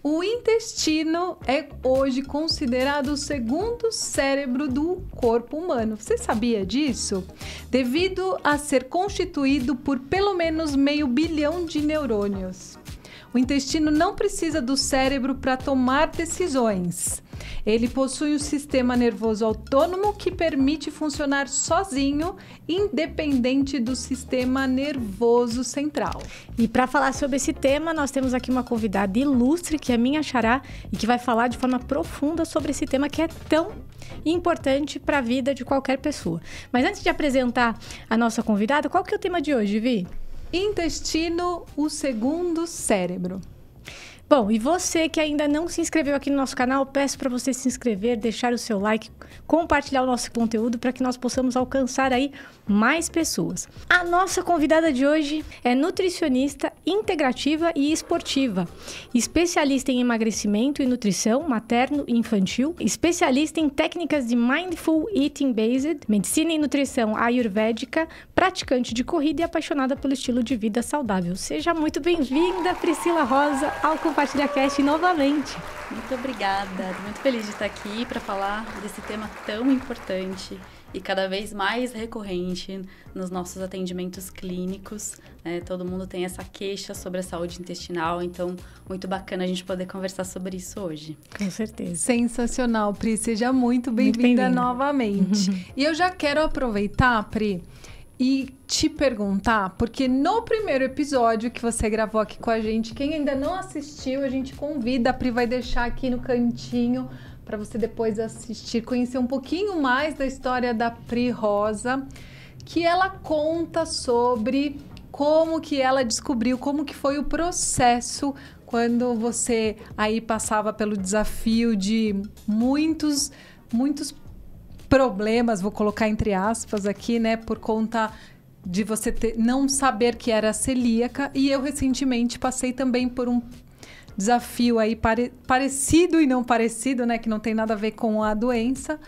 O intestino é hoje considerado o segundo cérebro do corpo humano. Você sabia disso? Devido a ser constituído por pelo menos 500 bilhão de neurônios. O intestino não precisa do cérebro para tomar decisões. Ele possui um sistema nervoso autônomo que permite funcionar sozinho, independente do sistema nervoso central. E para falar sobre esse tema, nós temos aqui uma convidada ilustre, que é minha xará, e que vai falar de forma profunda sobre esse tema que é tão importante para a vida de qualquer pessoa. Mas antes de apresentar a nossa convidada, qual que é o tema de hoje, Vi? Intestino, o segundo cérebro. Bom, e você que ainda não se inscreveu aqui no nosso canal, peço para você se inscrever, deixar o seu like, compartilhar o nosso conteúdo para que nós possamos alcançar aí mais pessoas. A nossa convidada de hoje é nutricionista integrativa e esportiva, especialista em emagrecimento e nutrição materno e infantil, especialista em técnicas de Mindful Eating Based, medicina e nutrição ayurvédica, praticante de corrida e apaixonada pelo estilo de vida saudável. Seja muito bem-vinda, Priscila Rosa, ao Compartilha Cast novamente. Muito obrigada, estou muito feliz de estar aqui para falar desse tema tão importante e cada vez mais recorrente nos nossos atendimentos clínicos, né? Todo mundo tem essa queixa sobre a saúde intestinal, então muito bacana a gente poder conversar sobre isso hoje. Com certeza. Sensacional, Pri, seja muito bem-vinda novamente. E eu já quero aproveitar, Pri, e te perguntar, porque no primeiro episódio que você gravou aqui com a gente, quem ainda não assistiu, a gente convida, a Pri vai deixar aqui no cantinho para você depois assistir, conhecer um pouquinho mais da história da Pri Rosa, que ela conta sobre como que ela descobriu, como que foi o processo quando você aí passava pelo desafio de muitos problemas, vou colocar entre aspas aqui, né, por conta de você não saber que era celíaca. E eu recentemente passei também por um desafio aí parecido e não parecido, né, que não tem nada a ver com a doença,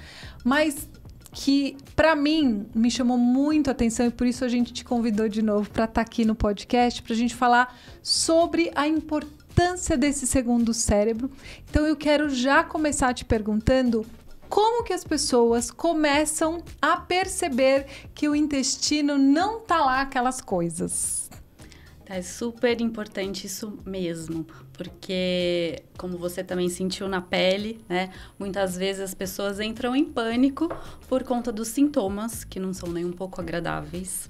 mas que para mim me chamou muito a atenção e por isso a gente te convidou de novo para estar aqui no podcast, para a gente falar sobre a importância desse segundo cérebro. Então eu quero já começar te perguntando como que as pessoas começam a perceber que o intestino não tá lá aquelas coisas. É super importante isso mesmo, porque como você também sentiu na pele, né? Muitas vezes as pessoas entram em pânico por conta dos sintomas, que não são nem um pouco agradáveis,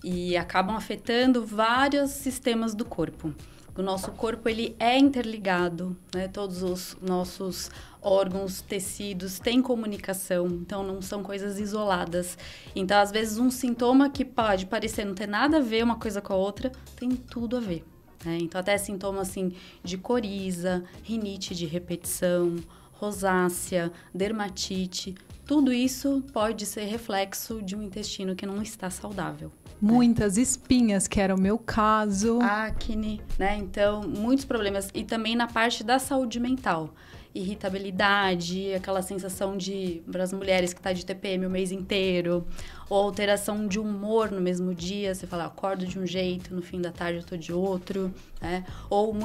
e acabam afetando vários sistemas do corpo. O nosso corpo, ele é interligado, né? Todos os nossos órgãos, tecidos têm comunicação, então não são coisas isoladas. Então, às vezes, um sintoma que pode parecer não ter nada a ver uma coisa com a outra, tem tudo a ver, né? Então, até sintomas assim de coriza, rinite de repetição, rosácea, dermatite, tudo isso pode ser reflexo de um intestino que não está saudável. Muitas espinhas, que era o meu caso. Acne, né? Então, muitos problemas. E também na parte da saúde mental. Irritabilidade, aquela sensação de, para as mulheres que tá de TPM o mês inteiro, ou alteração de humor no mesmo dia, você fala, acordo de um jeito, no fim da tarde eu tô de outro, né? Ou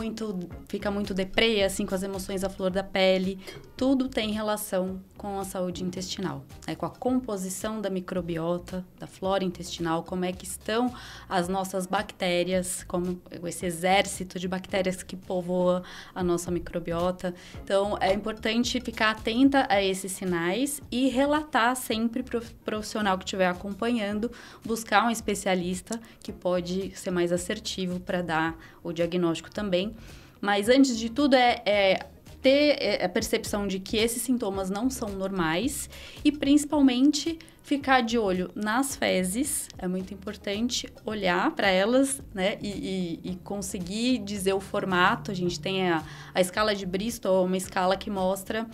fica muito deprê, assim, com as emoções à flor da pele. Tudo tem relação com a saúde intestinal, né? Com a composição da microbiota, da flora intestinal, como é que estão as nossas bactérias, como esse exército de bactérias que povoa a nossa microbiota. Então, é importante ficar atenta a esses sinais e relatar sempre para o profissional que estiver acompanhando, buscar um especialista que pode ser mais assertivo para dar o diagnóstico também. Mas, antes de tudo, ter a percepção de que esses sintomas não são normais e, principalmente, ficar de olho nas fezes. É muito importante olhar para elas, né, e conseguir dizer o formato. A gente tem a escala de Bristol, uma escala que mostra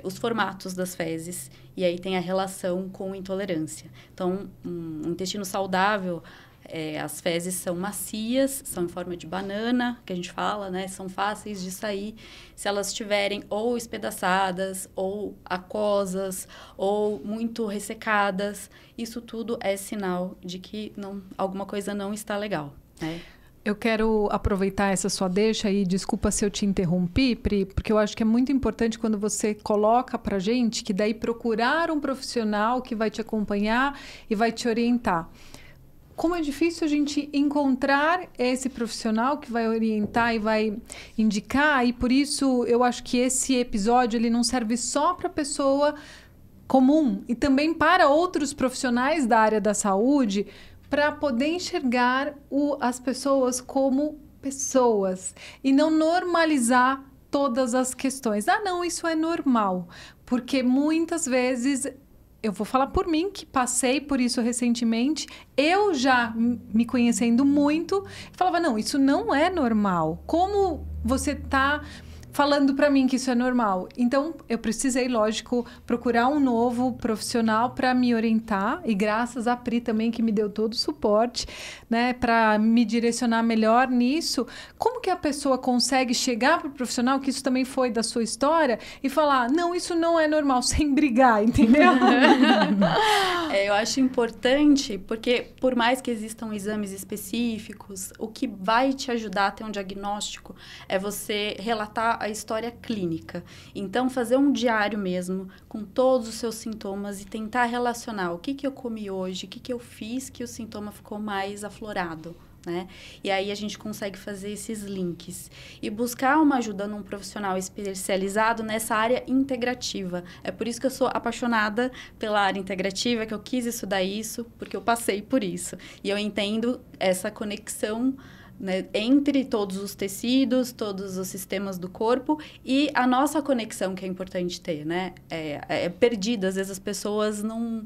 os formatos das fezes, e aí tem a relação com intolerância. Então, um intestino saudável As fezes são macias, são em forma de banana, que a gente fala, né? São fáceis de sair. Se elas estiverem ou espedaçadas, ou aquosas, ou muito ressecadas, isso tudo é sinal de que alguma coisa não está legal, né? Eu quero aproveitar essa sua deixa e desculpa se eu te interrompi, Pri, porque eu acho que é muito importante quando você coloca pra gente que daí procurar um profissional que vai te acompanhar e vai te orientar. Como é difícil a gente encontrar esse profissional que vai orientar e vai indicar, e por isso eu acho que esse episódio ele não serve só para a pessoa comum, e também para outros profissionais da área da saúde, para poder enxergar as pessoas como pessoas e não normalizar todas as questões. Ah, não, isso é normal, porque muitas vezes... Eu vou falar por mim, que passei por isso recentemente. Eu já me conhecendo muito, falava, não, isso não é normal. Como você está falando para mim que isso é normal? Então, eu precisei, lógico, procurar um novo profissional para me orientar. E graças à Pri também, que me deu todo o suporte, né, para me direcionar melhor nisso. Como que a pessoa consegue chegar para o profissional, que isso também foi da sua história, e falar, não, isso não é normal, sem brigar, entendeu? Eu acho importante, porque por mais que existam exames específicos, o que vai te ajudar a ter um diagnóstico é você relatar a história clínica. Então, fazer um diário mesmo, com todos os seus sintomas e tentar relacionar o que eu comi hoje, o que eu fiz que o sintoma ficou mais aflorado, né? E aí a gente consegue fazer esses links. E buscar uma ajuda num profissional especializado nessa área integrativa. É por isso que eu sou apaixonada pela área integrativa, que eu quis estudar isso, porque eu passei por isso. E eu entendo essa conexão, né, entre todos os tecidos, todos os sistemas do corpo e a nossa conexão, que é importante ter, né? É perdida, às vezes as pessoas não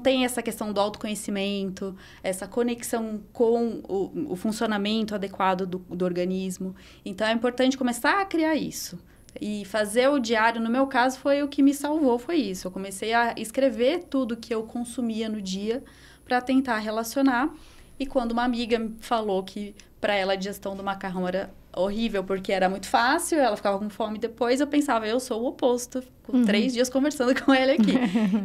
têm essa questão do autoconhecimento, essa conexão com o funcionamento adequado do organismo. Então, é importante começar a criar isso. E fazer o diário, no meu caso, foi o que me salvou, foi isso. Eu comecei a escrever tudo que eu consumia no dia para tentar relacionar. E quando uma amiga me falou que para ela a digestão do macarrão era horrível porque era muito fácil, ela ficava com fome depois, eu pensava, eu sou o oposto. Com 3 dias conversando com ele aqui.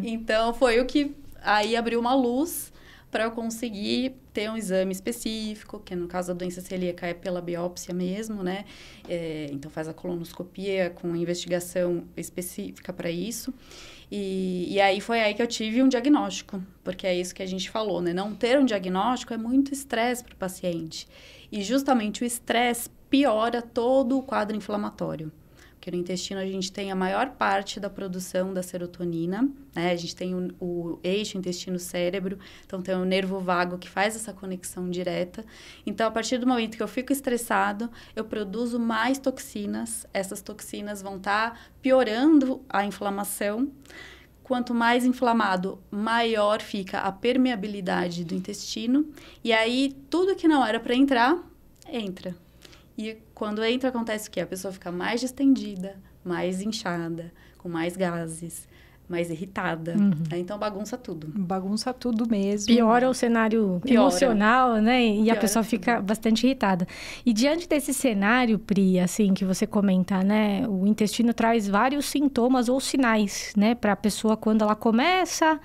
Então, foi o que aí abriu uma luz para eu conseguir ter um exame específico, que no caso da doença celíaca é pela biópsia mesmo, né? Então, faz a colonoscopia com investigação específica para isso. E aí foi aí que eu tive um diagnóstico, porque é isso que a gente falou, né? Não ter um diagnóstico é muito estresse para o paciente. E justamente o estresse piora todo o quadro inflamatório. Porque no intestino a gente tem a maior parte da produção da serotonina, né? A gente tem o eixo intestino-cérebro, então tem o nervo vago que faz essa conexão direta. Então, a partir do momento que eu fico estressado, eu produzo mais toxinas. Essas toxinas vão estar piorando a inflamação. Quanto mais inflamado, maior fica a permeabilidade do intestino. E aí, tudo que não era para entrar, entra. E quando entra, acontece o quê? A pessoa fica mais distendida, mais inchada, com mais gases, mais irritada. Então, bagunça tudo. Bagunça tudo mesmo. Piora o cenário emocional, né? E Piora a pessoa fica bastante irritada. E diante desse cenário, Pri, assim, que você comenta, né? O intestino traz vários sintomas ou sinais, né? Para a pessoa, quando ela começa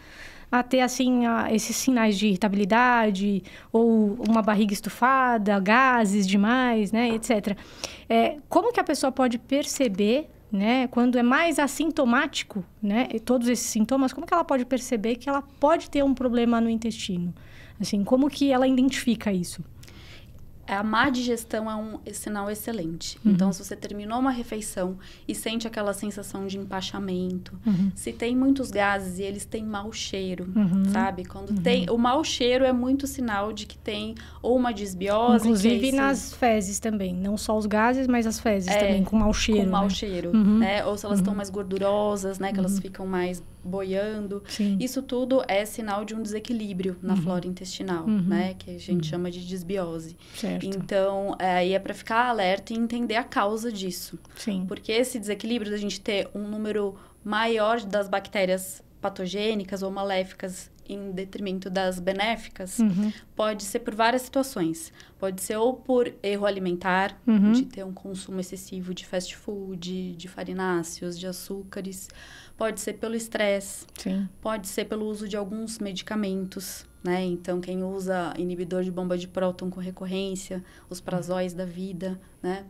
a ter, assim, esses sinais de irritabilidade, ou uma barriga estufada, gases demais, né, etc. Como que a pessoa pode perceber, né, quando é mais assintomático, né, todos esses sintomas, como que ela pode perceber que ela pode ter um problema no intestino? Assim, como que ela identifica isso? A má digestão é um sinal excelente. Então, se você terminou uma refeição e sente aquela sensação de empachamento, se tem muitos gases e eles têm mau cheiro, sabe? Quando tem... O mau cheiro é muito sinal de que tem ou uma disbiose... Inclusive nas fezes também. Não só os gases, mas as fezes também, com mau cheiro. Com mau né? cheiro, né? Ou se elas estão mais gordurosas, né? Que elas ficam mais boiando. Sim. Isso tudo é sinal de um desequilíbrio na flora intestinal, né? Que a gente chama de disbiose. Certo. Então, aí é para ficar alerta e entender a causa disso. Sim. Porque esse desequilíbrio da gente ter um número maior das bactérias patogênicas ou maléficas em detrimento das benéficas, pode ser por várias situações. Pode ser ou por erro alimentar, de ter um consumo excessivo de fast food, de farináceos, de açúcares. Pode ser pelo estresse. Pode ser pelo uso de alguns medicamentos, né? Então, quem usa inibidor de bomba de próton com recorrência, os prazóis da vida, né?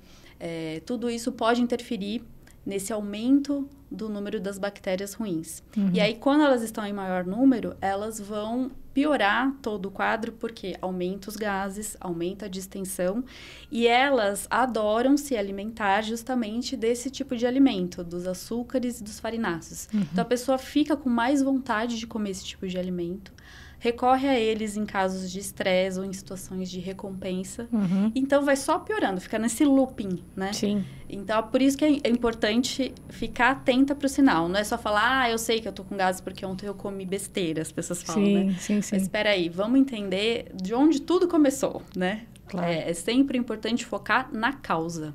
Tudo isso pode interferir nesse aumento do número das bactérias ruins. E aí, quando elas estão em maior número, elas vão piorar todo o quadro, porque aumenta os gases, aumenta a distensão, e elas adoram se alimentar justamente desse tipo de alimento, dos açúcares e dos farináceos. Então, a pessoa fica com mais vontade de comer esse tipo de alimento, recorre a eles em casos de estresse ou em situações de recompensa. Então, vai só piorando, fica nesse looping, né? Então, por isso que é importante ficar atenta para o sinal. Não é só falar, eu sei que eu tô com gases porque ontem eu comi besteira, as pessoas falam, né? Mas espera aí, vamos entender de onde tudo começou, né? Claro. É sempre importante focar na causa.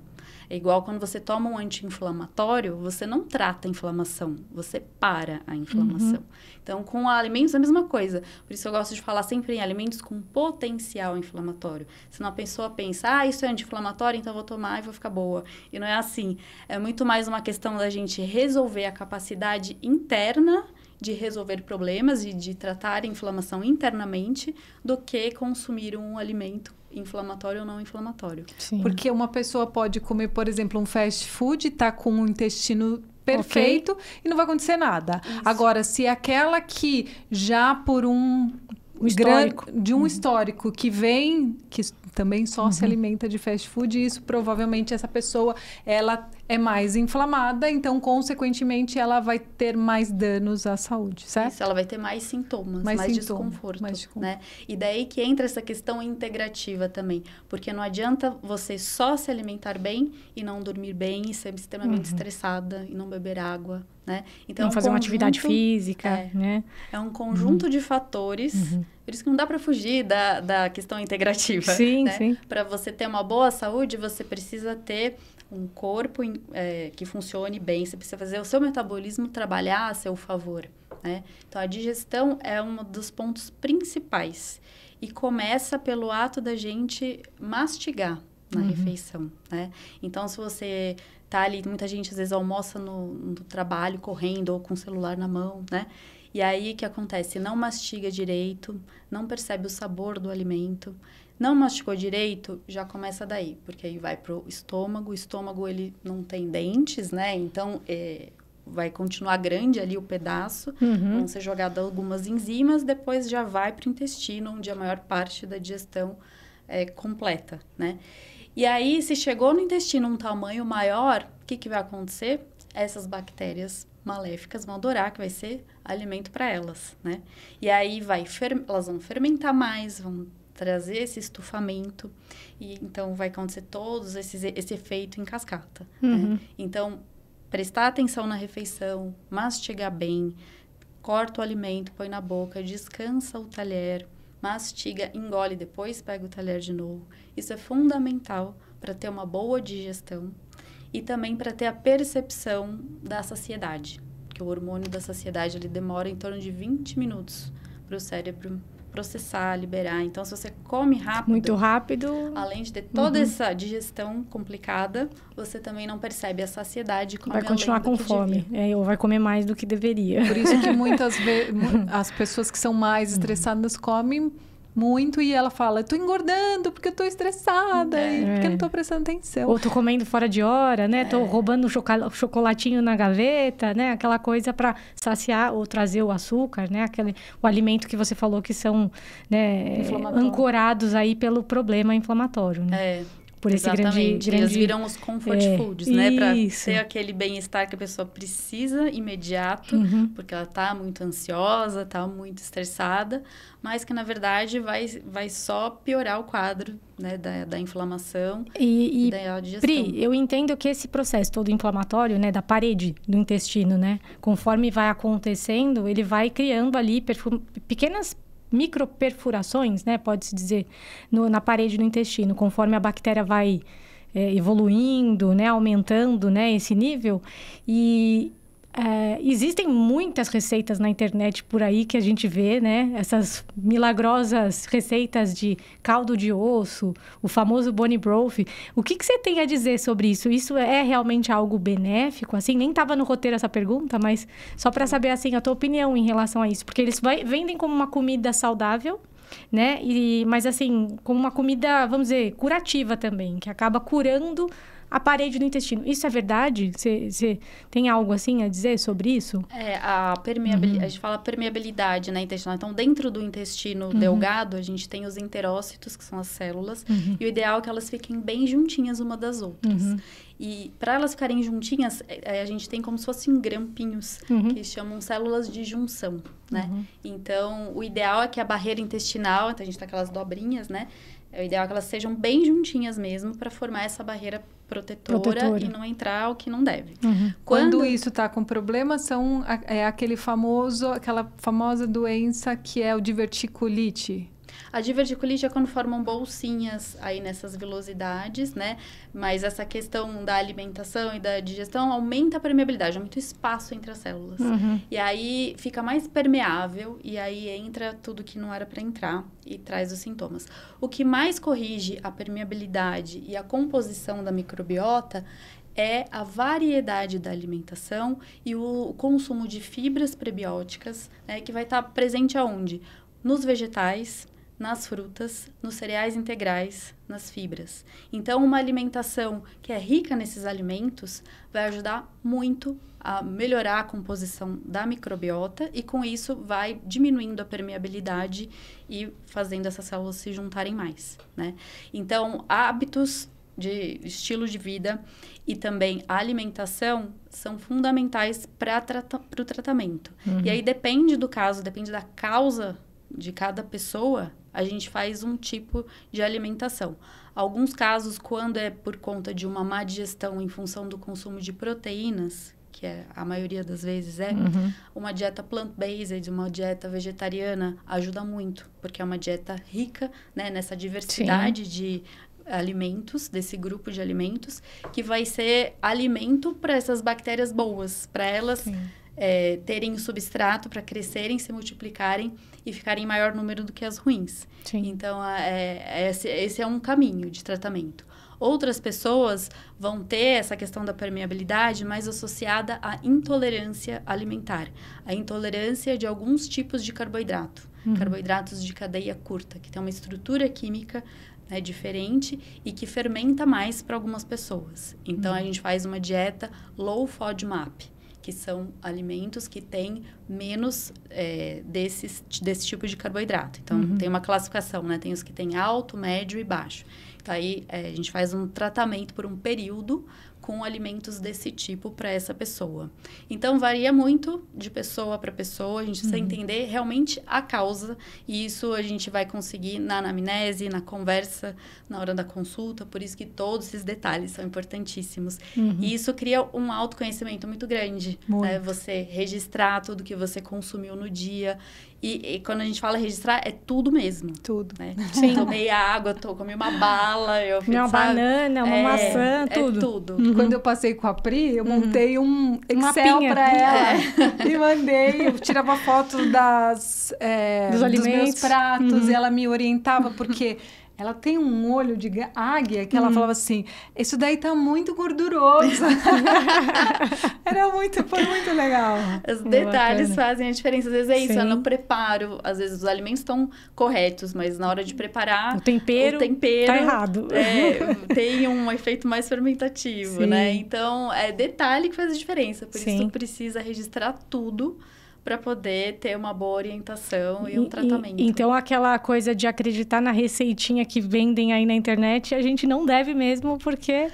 É igual quando você toma um anti-inflamatório, você não trata a inflamação, você para a inflamação. Então, com alimentos é a mesma coisa. Por isso eu gosto de falar sempre em alimentos com potencial inflamatório. Senão a pessoa pensa, isso é anti-inflamatório, então eu vou tomar e vou ficar boa. E não é assim. É muito mais uma questão da gente resolver a capacidade interna de resolver problemas e de tratar a inflamação internamente do que consumir um alimento inflamatório ou não inflamatório. Porque uma pessoa pode comer, por exemplo, um fast food e tá com o intestino perfeito e não vai acontecer nada. Agora, se é aquela que já por histórico que vem, que também só se alimenta de fast food, isso provavelmente essa pessoa, ela é mais inflamada, então, consequentemente, ela vai ter mais danos à saúde, certo? Isso, ela vai ter mais sintomas, mais desconforto, né? E daí que entra essa questão integrativa também, porque não adianta você só se alimentar bem e não dormir bem e ser extremamente estressada e não beber água, né? Então, não fazer uma atividade física, né? É um conjunto de fatores, por isso que não dá para fugir da questão integrativa, né? Para você ter uma boa saúde, você precisa ter um corpo que funcione bem, você precisa fazer o seu metabolismo trabalhar a seu favor, né? Então, a digestão é um dos pontos principais e começa pelo ato da gente mastigar na refeição, né? Então, se você tá ali, muita gente às vezes almoça no trabalho, correndo ou com o celular na mão, né? E aí, o que acontece? Não mastiga direito, não percebe o sabor do alimento. Não mastigou direito, já começa daí, porque aí vai pro estômago. O estômago, ele não tem dentes, né? Então, vai continuar grande ali o pedaço. Vão ser jogadas algumas enzimas, depois já vai pro intestino, onde a maior parte da digestão é completa, né? E aí, se chegou no intestino um tamanho maior, o que vai acontecer? Essas bactérias maléficas vão adorar, que vai ser alimento para elas, né? E aí, elas vão fermentar mais, vão trazer esse estufamento, e então vai acontecer esse efeito em cascata, né? Então, prestar atenção na refeição, mastigar bem, corta o alimento, põe na boca, descansa o talher, mastiga, engole, depois pega o talher de novo. Isso é fundamental para ter uma boa digestão e também para ter a percepção da saciedade, que o hormônio da saciedade ele demora em torno de 20 minutos para o cérebro processar, liberar. Então, se você come rápido... Muito rápido... Além de ter toda essa digestão complicada, você também não percebe a saciedade. Vai continuar com fome. Ou vai comer mais do que deveria. Por isso que muitas vezes as pessoas que são mais estressadas comem muito e ela fala, eu tô engordando porque eu tô estressada e porque eu não tô prestando atenção. Ou tô comendo fora de hora, né? Tô roubando chocolatinho na gaveta, né? Aquela coisa para saciar ou trazer o açúcar, né? O alimento que você falou que são, né, ancorados aí pelo problema inflamatório, né? Por esse grande... Eles viram os comfort foods, né? Para ter aquele bem-estar que a pessoa precisa imediato, porque ela tá muito ansiosa, tá muito estressada, mas que, na verdade, vai só piorar o quadro, né? Da inflamação e da digestão. Pri, eu entendo que esse processo todo inflamatório, né? Da parede do intestino, né? Conforme vai acontecendo, ele vai criando ali pequenas microperfurações, né, pode-se dizer, na parede do intestino, conforme a bactéria vai evoluindo, né, aumentando, né, esse nível. E Existem muitas receitas na internet por aí que a gente vê, né? Essas milagrosas receitas de caldo de osso, o famoso bone broth. O que você tem a dizer sobre isso? Isso é realmente algo benéfico? Assim, nem estava no roteiro essa pergunta, mas só para saber, assim, a tua opinião em relação a isso. Porque eles vendem como uma comida saudável, né? Mas, assim, como uma comida, vamos dizer, curativa também, que acaba curando a parede do intestino. Isso é verdade? Você tem algo assim a dizer sobre isso? A permeabilidade, a gente fala permeabilidade, né, intestinal. Então, dentro do intestino delgado, a gente tem os enterócitos, que são as células, e o ideal é que elas fiquem bem juntinhas uma das outras. E para elas ficarem juntinhas, a gente tem como se fossem grampinhos, que chamam células de junção, né? Então, o ideal é que a barreira intestinal, então a gente tem aquelas dobrinhas, né? O ideal é que elas sejam bem juntinhas mesmo para formar essa barreira protetora e não entrar o que não deve. Quando isso está com problema, aquela famosa doença que é o diverticulite. A diverticulite é quando formam bolsinhas aí nessas vilosidades, né? Mas essa questão da alimentação e da digestão aumenta a permeabilidade, aumenta o espaço entre as células. E aí fica mais permeável e aí entra tudo que não era para entrar e traz os sintomas. O que mais corrige a permeabilidade e a composição da microbiota é a variedade da alimentação e o consumo de fibras prebióticas, né? Que vai estar presente aonde? Nos vegetais, nas frutas, nos cereais integrais, nas fibras. Então, uma alimentação que é rica nesses alimentos vai ajudar muito a melhorar a composição da microbiota e, com isso, vai diminuindo a permeabilidade e fazendo essas células se juntarem mais, né? Então, hábitos de estilo de vida e também a alimentação são fundamentais para o tratamento. E aí, depende do caso, depende da causa de cada pessoa, a gente faz um tipo de alimentação. Alguns casos, quando é por conta de uma má digestão em função do consumo de proteínas, que a maioria das vezes uma dieta plant-based, uma dieta vegetariana, ajuda muito, porque é uma dieta rica, né, nessa diversidade de alimentos, desse grupo de alimentos, que vai ser alimento para essas bactérias boas, para elas terem o substrato para crescerem, se multiplicarem e ficarem em maior número do que as ruins. Então, esse é um caminho de tratamento. Outras pessoas vão ter essa questão da permeabilidade mais associada à intolerância alimentar. A intolerância de alguns tipos de carboidrato. Carboidratos de cadeia curta, que tem uma estrutura química, né, diferente e que fermenta mais para algumas pessoas. Então, a gente faz uma dieta low FODMAP, que são alimentos que têm menos desse tipo de carboidrato. Então, tem uma classificação, né? Tem os que têm alto, médio e baixo. Então, aí, a gente faz um tratamento por um período com alimentos desse tipo para essa pessoa. Então, varia muito de pessoa para pessoa. A gente precisa entender realmente a causa. E isso a gente vai conseguir na anamnese, na conversa, na hora da consulta. Por isso que todos esses detalhes são importantíssimos. E isso cria um autoconhecimento muito grande. Né? Você registrar tudo que você consumiu no dia. E quando a gente fala registrar, é tudo mesmo. Tudo. Né? Tomei água, comi uma bala, eu fiz, uma banana, uma maçã, tudo. É tudo. Quando eu passei com a Pri, eu montei um Excel para ela e mandei. Eu tirava foto dos meus pratos e ela me orientava, porque ela tem um olho de águia que ela falava assim, isso daí tá muito gorduroso. Foi muito legal. Os detalhes fazem a diferença. Às vezes é isso, no preparo. Às vezes os alimentos estão corretos, mas na hora de preparar... O tempero tá errado. Tem um efeito mais fermentativo, né? Então, é detalhe que faz a diferença. Por isso, precisa registrar tudo para poder ter uma boa orientação e um tratamento. Então, aquela coisa de acreditar na receitinha que vendem aí na internet, a gente não deve mesmo, porque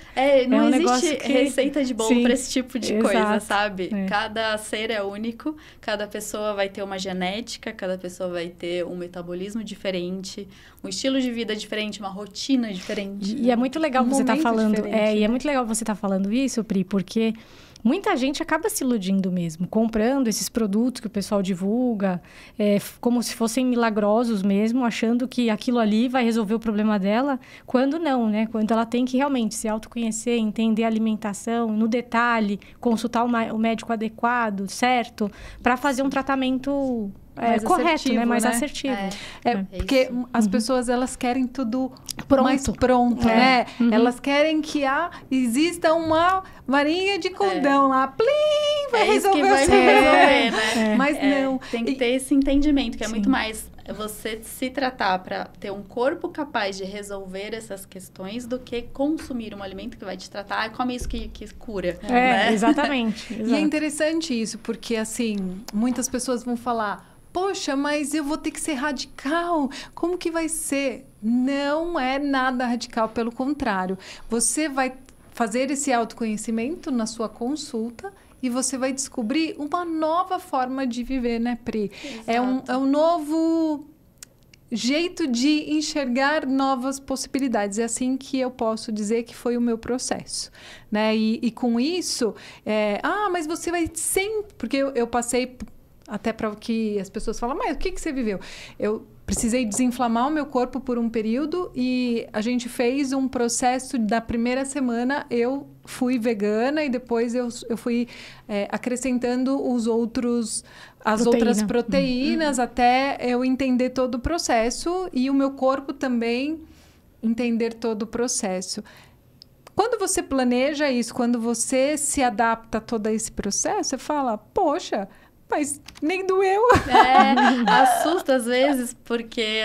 não existe receita de bolo para esse tipo de coisa, sabe? Cada ser é único, cada pessoa vai ter uma genética, cada pessoa vai ter um metabolismo diferente, um estilo de vida diferente, uma rotina diferente. E é muito legal você estar falando, e é muito legal você estar falando isso, Pri, porque muita gente acaba se iludindo mesmo, comprando esses produtos que o pessoal divulga, como se fossem milagrosos mesmo, achando que aquilo ali vai resolver o problema dela, quando não, né? Quando ela tem que realmente se autoconhecer, entender a alimentação, no detalhe, consultar o médico adequado, certo? Para fazer um tratamento correto, né? Mais assertivo. Porque as pessoas, elas querem tudo mais pronto, né? Elas querem que exista uma varinha de condão lá, plim, vai resolver o resolver, né? Mas não. Tem que ter esse entendimento, que é muito mais você se tratar para ter um corpo capaz de resolver essas questões do que consumir um alimento que vai te tratar. Come isso que cura. Né? Exatamente. E é interessante isso, porque assim, muitas pessoas vão falar: poxa, mas eu vou ter que ser radical. Como que vai ser? Não é nada radical, pelo contrário. Você vai fazer esse autoconhecimento na sua consulta e você vai descobrir uma nova forma de viver, né, Pri? É um novo jeito de enxergar novas possibilidades. É assim que eu posso dizer que foi o meu processo, né? E com isso, mas você vai sempre... Porque eu passei... Até para o que as pessoas falam, mas o que você viveu? Eu precisei desinflamar o meu corpo por um período e a gente fez um processo da primeira semana. Eu fui vegana e depois eu fui acrescentando as outras proteínas até eu entender todo o processo e o meu corpo também entender todo o processo. Quando você planeja isso, quando você se adapta a todo esse processo, você fala, poxa... Mas nem doeu. Assusta às vezes, porque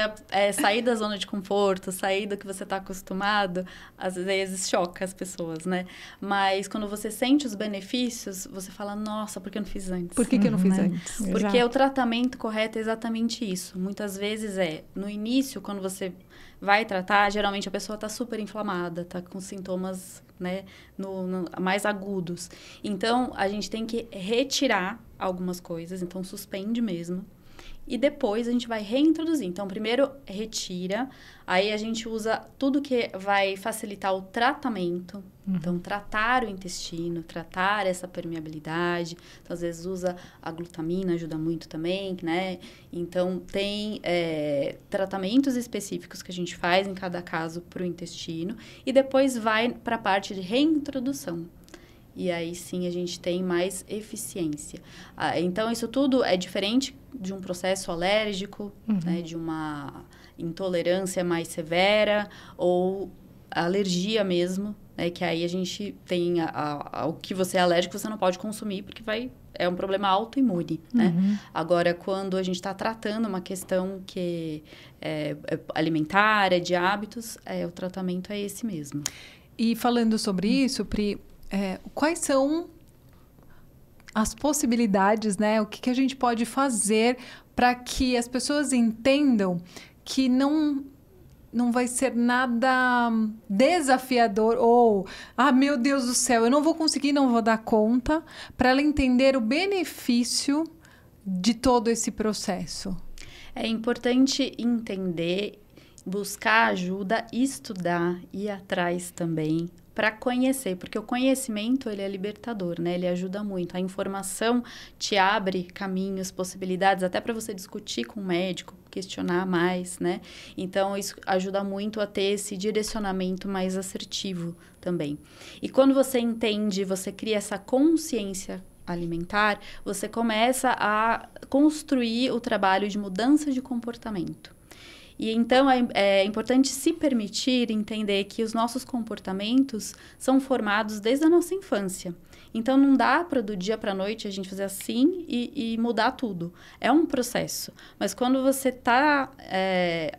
sair da zona de conforto, sair do que você está acostumado, às vezes choca as pessoas, né? Mas quando você sente os benefícios, você fala, nossa, por que eu não fiz antes? Por que eu não fiz antes? Porque Exato. o tratamento correto é exatamente isso. Muitas vezes no início, quando você vai tratar, geralmente a pessoa está super inflamada, está com sintomas, né, mais agudos. Então, a gente tem que retirar algumas coisas, então suspende mesmo. E depois a gente vai reintroduzir. Então, primeiro retira, aí a gente usa tudo que vai facilitar o tratamento. Então, tratar o intestino, tratar essa permeabilidade. Então, às vezes usa a glutamina, ajuda muito também, né? Então, tem tratamentos específicos que a gente faz em cada caso para o intestino. E depois vai para a parte de reintrodução. E aí, sim, a gente tem mais eficiência. Então, isso tudo é diferente de um processo alérgico, né, de uma intolerância mais severa ou alergia mesmo, né, que aí a gente tem o que você é alérgico, você não pode consumir, porque é um problema autoimune, né? Agora, quando a gente está tratando uma questão que é alimentar, de hábitos, o tratamento é esse mesmo. E falando sobre isso, Pri... quais são as possibilidades, né? O que a gente pode fazer para que as pessoas entendam que não vai ser nada desafiador ou, meu Deus do céu, eu não vou conseguir, não vou dar conta, para ela entender o benefício de todo esse processo? É importante entender, buscar ajuda, estudar, ir atrás também, para conhecer, porque o conhecimento, ele é libertador, né? Ele ajuda muito. A informação te abre caminhos, possibilidades, até para você discutir com o médico, questionar mais, né? Então, isso ajuda muito a ter esse direcionamento mais assertivo também. E quando você entende, você cria essa consciência alimentar, você começa a construir o trabalho de mudança de comportamento. E então, é importante se permitir entender que os nossos comportamentos são formados desde a nossa infância. Então, não dá para do dia para a noite a gente fazer assim e mudar tudo. É um processo. Mas quando você está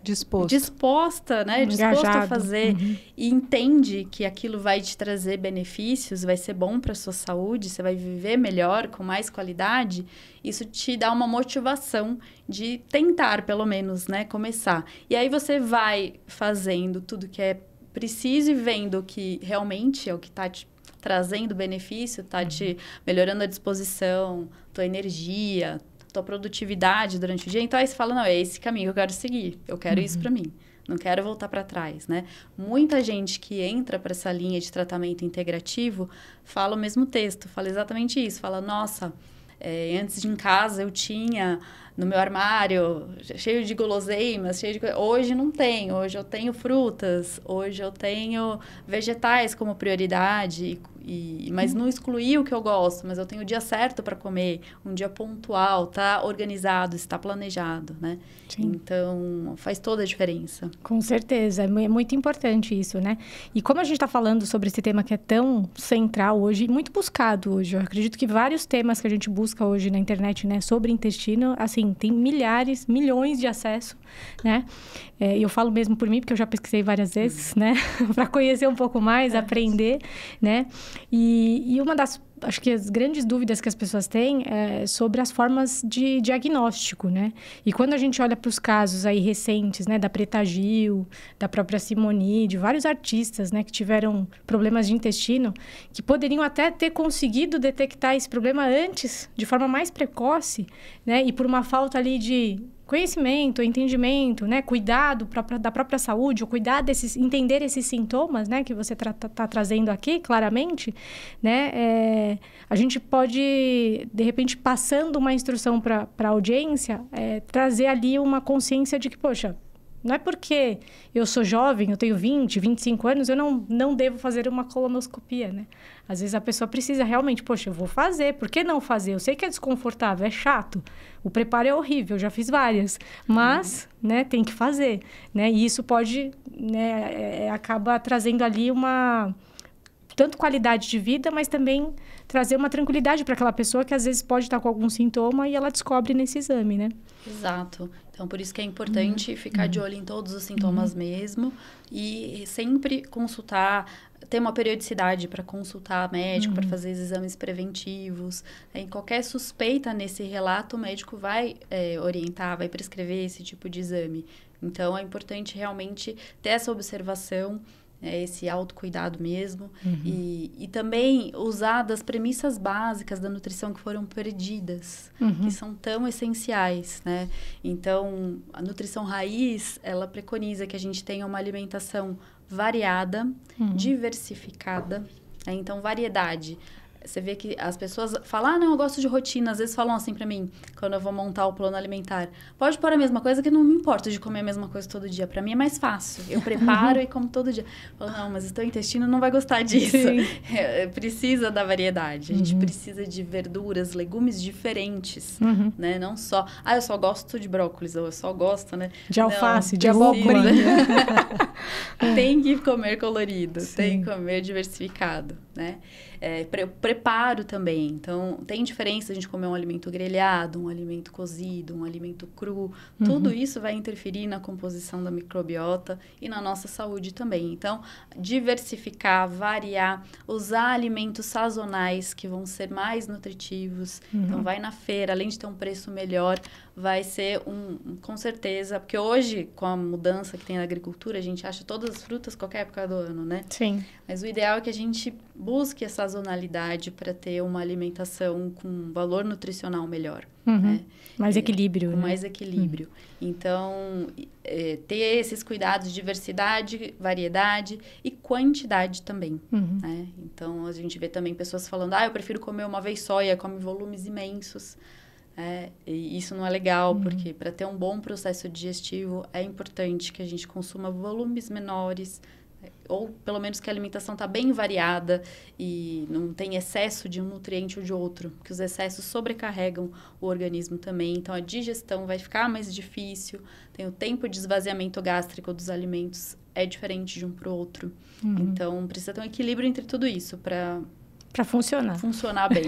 disposta, né? Disposto a fazer e entende que aquilo vai te trazer benefícios, vai ser bom para a sua saúde, você vai viver melhor, com mais qualidade, isso te dá uma motivação de tentar, pelo menos, né? Começar. E aí você vai fazendo tudo que é preciso e vendo que realmente é o que está te trazendo benefício, tá te melhorando a disposição, tua energia, tua produtividade durante o dia. Então, aí você fala, não, é esse caminho que eu quero seguir. Eu quero isso para mim, não quero voltar para trás, né? Muita gente que entra para essa linha de tratamento integrativo fala o mesmo texto, fala exatamente isso, fala, nossa, antes de em casa eu tinha no meu armário cheio de guloseimas, hoje não tenho, hoje eu tenho frutas, hoje eu tenho vegetais como prioridade, mas não excluí o que eu gosto, mas eu tenho o dia certo para comer, um dia pontual, tá organizado, está planejado, né? Sim. Então, faz toda a diferença. Com certeza, é muito importante isso, né? E como a gente está falando sobre esse tema que é tão central hoje, muito buscado hoje, eu acredito que vários temas que a gente busca hoje na internet, né, sobre intestino, assim, tem milhares, milhões de acesso, né? Eu falo mesmo por mim, porque eu já pesquisei várias vezes, né? Para conhecer um pouco mais, aprender, né? E uma das, acho que as grandes dúvidas que as pessoas têm é sobre as formas de diagnóstico, né? E quando a gente olha para os casos aí recentes, né? Da Preta Gil, da própria Simone, de vários artistas, né? Que tiveram problemas de intestino, que poderiam até ter conseguido detectar esse problema antes, de forma mais precoce, né? E por uma falta ali de conhecimento, entendimento, né, cuidado da própria saúde, ou entender esses sintomas, né, que você tá trazendo aqui, claramente, né, a gente pode, de repente, passando uma instrução para a audiência, trazer ali uma consciência de que, poxa, não é porque eu sou jovem, eu tenho 20, 25 anos, eu não devo fazer uma colonoscopia, né? Às vezes a pessoa precisa realmente, poxa, eu vou fazer, por que não fazer? Eu sei que é desconfortável, é chato, o preparo é horrível, eu já fiz várias, mas, né, tem que fazer, né? E isso pode, né, acaba trazendo ali tanto qualidade de vida, mas também trazer uma tranquilidade para aquela pessoa que às vezes pode estar com algum sintoma e ela descobre nesse exame, né? Exato. Então, por isso que é importante ficar de olho em todos os sintomas mesmo e sempre consultar, ter uma periodicidade para consultar médico, para fazer exames preventivos. Em qualquer suspeita nesse relato, o médico vai orientar, vai prescrever esse tipo de exame. Então, é importante realmente ter essa observação, esse autocuidado mesmo, e também usar das premissas básicas da nutrição que foram perdidas, que são tão essenciais, né? Então, a nutrição raiz, ela preconiza que a gente tenha uma alimentação variada, diversificada, né? Então, variedade. Você vê que as pessoas falam, não, eu gosto de rotina. Às vezes falam assim pra mim, quando eu vou montar o plano alimentar. Pode pôr a mesma coisa, que não me importa de comer a mesma coisa todo dia. Pra mim é mais fácil. Eu preparo e como todo dia. Eu falo, não, mas o teu intestino não vai gostar disso. Precisa da variedade. A gente precisa de verduras, legumes diferentes, né? Não só, eu só gosto de brócolis, ou eu só gosto, né? De alface, de abobrinha. Tem que comer colorido, tem que comer diversificado, né? Preparo também. Então, tem diferença a gente comer um alimento grelhado, um alimento cozido, um alimento cru. Tudo isso vai interferir na composição da microbiota e na nossa saúde também. Então, diversificar, variar, usar alimentos sazonais que vão ser mais nutritivos. Então, vai na feira, além de ter um preço melhor, vai ser com certeza... Porque hoje, com a mudança que tem na agricultura, a gente acha todas as frutas qualquer época do ano, né? Sim. Mas o ideal é que a gente busque a sazonalidade para ter uma alimentação com valor nutricional melhor. Né? Mais equilíbrio, com né? mais equilíbrio. Então, ter esses cuidados de diversidade, variedade e quantidade também. Né? Então, a gente vê também pessoas falando, eu prefiro comer uma vez só e come volumes imensos. E isso não é legal, porque para ter um bom processo digestivo é importante que a gente consuma volumes menores, ou pelo menos que a alimentação está bem variada e não tem excesso de um nutriente ou de outro, porque os excessos sobrecarregam o organismo também, então a digestão vai ficar mais difícil, tem o tempo de esvaziamento gástrico dos alimentos, é diferente de um para o outro. Então, precisa ter um equilíbrio entre tudo isso para funcionar. Funcionar bem.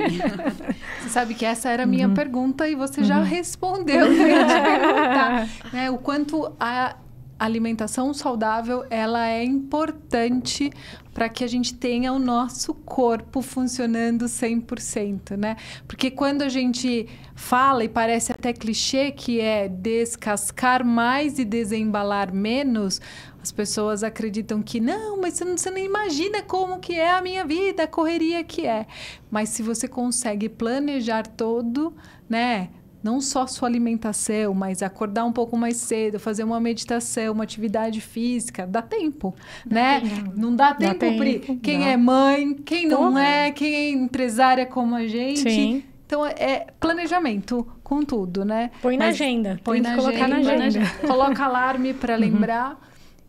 Você sabe que essa era a minha pergunta e você já respondeu. Eu ia te perguntar, né, o quanto a alimentação saudável ela é importante para que a gente tenha o nosso corpo funcionando 100%, né? Porque quando a gente fala, e parece até clichê, que é descascar mais e desembalar menos, as pessoas acreditam que não, mas você não imagina como que é a minha vida, a correria que é. Mas se você consegue planejar todo, né? não só sua alimentação, mas acordar um pouco mais cedo, fazer uma meditação, uma atividade física, dá tempo, né? Não dá tempo, Pri? Quem é mãe, quem não é, quem é empresária como a gente. Sim. Então, é planejamento com tudo, né? Põe na agenda. Põe na colocar na agenda. Coloca alarme para lembrar.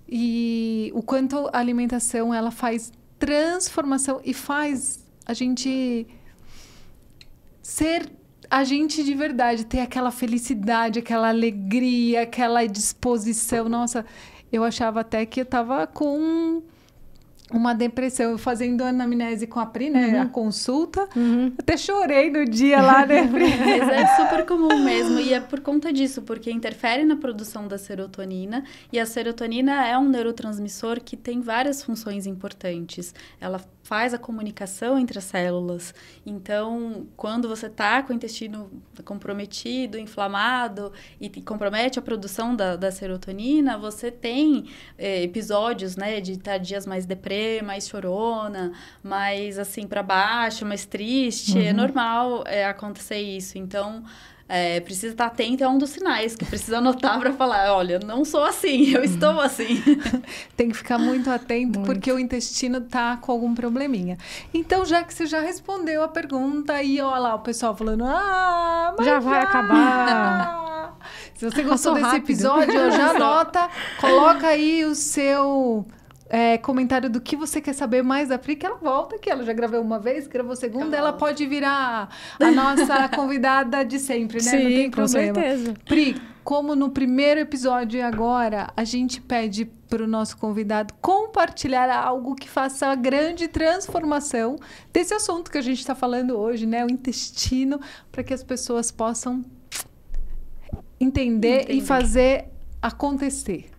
E o quanto a alimentação, ela faz transformação e faz a gente ser a gente de verdade, ter aquela felicidade, aquela alegria, aquela disposição. Nossa, eu achava até que eu tava com uma depressão. Eu fazendo anamnese com a Pri, né? A consulta. Até chorei no dia lá, né, Pri? Mas é super comum mesmo. E é por conta disso, porque interfere na produção da serotonina. E a serotonina é um neurotransmissor que tem várias funções importantes. Ela faz a comunicação entre as células. Então, quando você está com o intestino comprometido, inflamado, e compromete a produção da serotonina, você tem episódios, né, de estar dias mais deprê, mais chorona, mais assim para baixo, mais triste. É normal acontecer isso. Então, precisa estar atento, é um dos sinais que precisa anotar para falar, olha, não sou assim, eu estou assim. Tem que ficar muito atento, porque o intestino tá com algum probleminha. Então, já que você já respondeu a pergunta, aí, olha lá, o pessoal falando, mas já vai acabar. Se você gostou desse episódio, já anota, coloca aí o seu comentário do que você quer saber mais da Pri, que ela volta aqui. Ela já gravou uma vez, gravou segunda, ela pode virar a nossa convidada de sempre, né? Sim, não tem com problema. certeza. Pri, como no primeiro episódio e agora, a gente pede para o nosso convidado compartilhar algo que faça a grande transformação desse assunto que a gente está falando hoje, né? O intestino, para que as pessoas possam entender e fazer acontecer.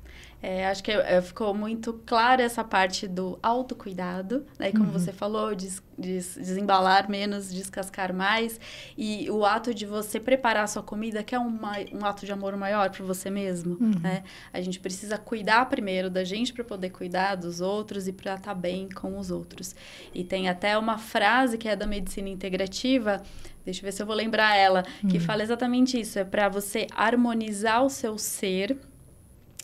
Acho que ficou muito clara essa parte do autocuidado, né? Como você falou, desembalar menos, descascar mais. E o ato de você preparar a sua comida, que é um ato de amor maior para você mesmo, né? A gente precisa cuidar primeiro da gente para poder cuidar dos outros e para estar bem com os outros. E tem até uma frase que é da medicina integrativa, deixa eu ver se eu vou lembrar ela, que fala exatamente isso. É para você harmonizar o seu ser,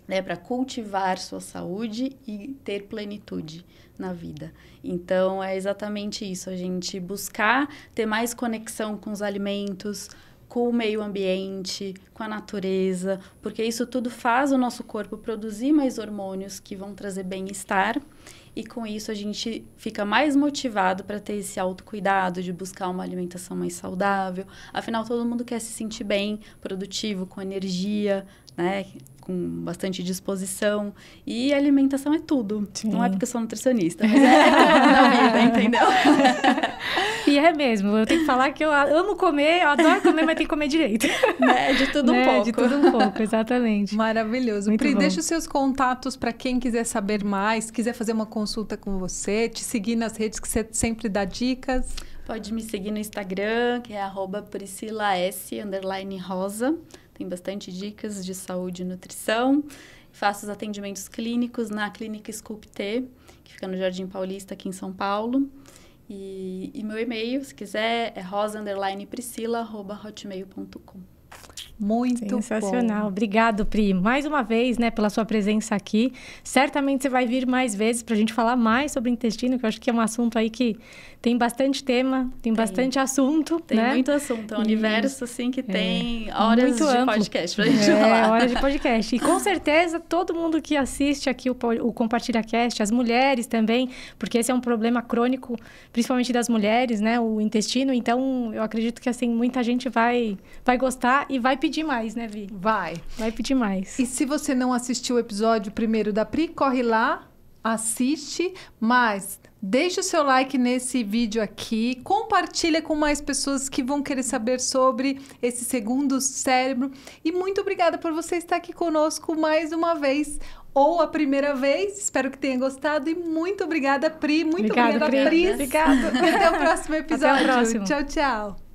né, para cultivar sua saúde e ter plenitude na vida. Então, é exatamente isso, a gente buscar ter mais conexão com os alimentos, com o meio ambiente, com a natureza, porque isso tudo faz o nosso corpo produzir mais hormônios que vão trazer bem-estar. E com isso a gente fica mais motivado para ter esse autocuidado, de buscar uma alimentação mais saudável. Afinal, todo mundo quer se sentir bem, produtivo, com energia, né? Com bastante disposição. E a alimentação é tudo. Sim. Não é porque eu sou nutricionista, mas é tudo na vida, entendeu? E é mesmo. Eu tenho que falar que eu amo comer, eu adoro comer, mas tem que comer direito. Né? De tudo um pouco. De tudo um pouco, exatamente. Maravilhoso. Muito Pri, bom. deixa os seus contatos para quem quiser saber mais, quiser fazer uma consulta com você, te seguir nas redes que você sempre dá dicas. Pode me seguir no Instagram, que é @PriscilaS_Rosa. Tem bastante dicas de saúde e nutrição. Faço os atendimentos clínicos na Clínica Sculpt, que fica no Jardim Paulista, aqui em São Paulo. E meu e-mail, se quiser, é rosa_priscila@hotmail.com. Muito sensacional. bom. Obrigado, Pri, mais uma vez, né, pela sua presença aqui. Certamente você vai vir mais vezes para a gente falar mais sobre o intestino, que eu acho que é um assunto aí que tem bastante tema, tem bastante assunto, tem, né? Muito assunto. É um universo, assim, que tem horas muito de amplo. podcast pra gente falar. Horas de podcast. E com certeza, todo mundo que assiste aqui o Compartilha Cast, as mulheres também, porque esse é um problema crônico, principalmente das mulheres, né? O intestino. Então, eu acredito que, assim, muita gente vai gostar e vai pedir mais, né, Vi? Vai pedir mais. E se você não assistiu o episódio primeiro da Pri, corre lá, assiste, mas deixa o seu like nesse vídeo aqui, compartilha com mais pessoas que vão querer saber sobre esse segundo cérebro. E muito obrigada por você estar aqui conosco mais uma vez, ou a primeira vez. Espero que tenha gostado e muito obrigada, Pri. Muito obrigada, Pri. Obrigada. Até o próximo episódio. Até o próximo. Tchau, tchau.